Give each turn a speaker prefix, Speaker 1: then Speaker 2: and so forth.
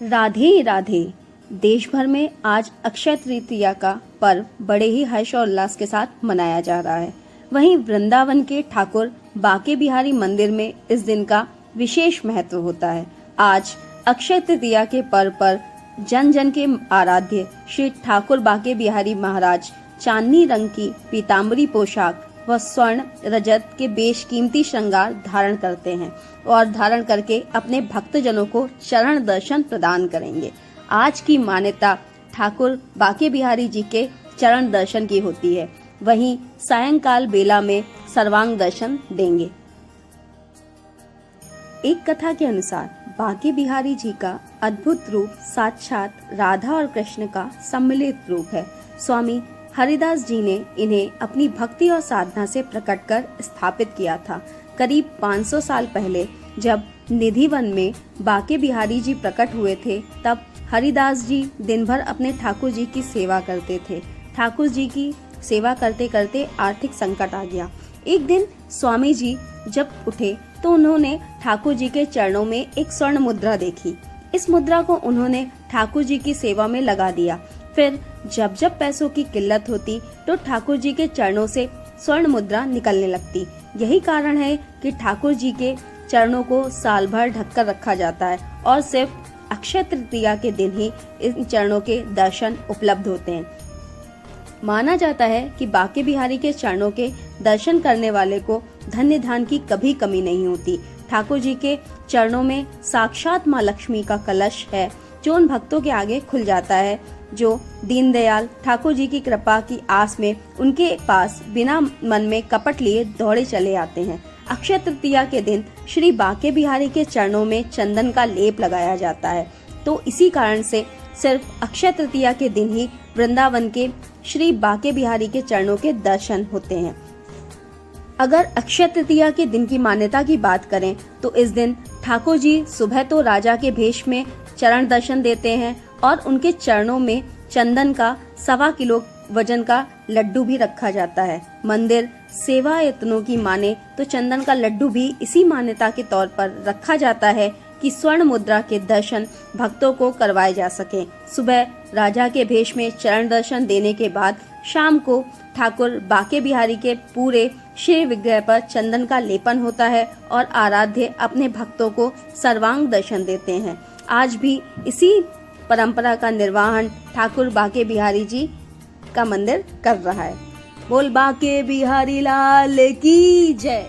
Speaker 1: राधे राधे। देश भर में आज अक्षय तृतीया का पर्व बड़े ही हर्ष और उल्लास के साथ मनाया जा रहा है। वहीं वृंदावन के ठाकुर बांके बिहारी मंदिर में इस दिन का विशेष महत्व होता है। आज अक्षय तृतीया के पर्व पर जन जन के आराध्य श्री ठाकुर बांके बिहारी महाराज चांदनी रंग की पीताम्बरी पोशाक व स्वर्ण रजत के बेशकीमती श्रृंगार धारण करते हैं और धारण करके अपने भक्तजनों को चरण दर्शन प्रदान करेंगे। आज की मान्यता ठाकुर बांके बिहारी जी के चरण दर्शन की होती है। वहीं सायंकाल बेला में सर्वांग दर्शन देंगे। एक कथा के अनुसार बांके बिहारी जी का अद्भुत रूप साक्षात राधा और कृष्ण का सम्मिलित रूप है। स्वामी हरिदास जी ने इन्हें अपनी भक्ति और साधना से प्रकट कर स्थापित किया था। करीब 500 साल पहले जब निधिवन में बांके बिहारी जी प्रकट हुए थे, तब हरिदास जी दिन भर अपने ठाकुर जी की सेवा करते थे। ठाकुर जी की सेवा करते करते आर्थिक संकट आ गया। एक दिन स्वामी जी जब उठे तो उन्होंने ठाकुर जी के चरणों में एक स्वर्ण मुद्रा देखी। इस मुद्रा को उन्होंने ठाकुर जी की सेवा में लगा दिया। फिर जब जब पैसों की किल्लत होती तो ठाकुर जी के चरणों से स्वर्ण मुद्रा निकलने लगती। यही कारण है कि ठाकुर जी के चरणों को साल भर ढककर रखा जाता है और सिर्फ अक्षय तृतीया के दिन ही इन चरणों के दर्शन उपलब्ध होते हैं। माना जाता है कि बांके बिहारी के चरणों के दर्शन करने वाले को धन्य धान की कभी कमी नहीं होती। ठाकुर जी के चरणों में साक्षात माँ लक्ष्मी का कलश है जो उन भक्तों के आगे खुल जाता है जो दीनदयाल ठाकुर जी की कृपा की आस में उनके पास बिना मन में कपट लिए दौड़े चले आते हैं। अक्षय तृतीया के दिन श्री बांके बिहारी के चरणों में चंदन का लेप लगाया जाता है। तो इसी कारण से सिर्फ अक्षय तृतीया के दिन ही वृंदावन के श्री बांके बिहारी के चरणों के दर्शन होते हैं। अगर अक्षय तृतीया के दिन की मान्यता की बात करें तो इस दिन ठाकुर जी सुबह तो राजा के भेष में चरण दर्शन देते हैं और उनके चरणों में चंदन का 1.25 किलो वजन का लड्डू भी रखा जाता है। मंदिर सेवा यत्नों की माने तो चंदन का लड्डू भी इसी मान्यता के तौर पर रखा जाता है कि स्वर्ण मुद्रा के दर्शन भक्तों को करवाए जा सके। सुबह राजा के भेष में चरण दर्शन देने के बाद शाम को ठाकुर बांके बिहारी के पूरे श्री विग्रह पर चंदन का लेपन होता है और आराध्य अपने भक्तों को सर्वांग दर्शन देते हैं। आज भी इसी परंपरा का निर्वहन ठाकुर बांके बिहारी जी का मंदिर कर रहा है। बोल बांके बिहारी लाल की जय।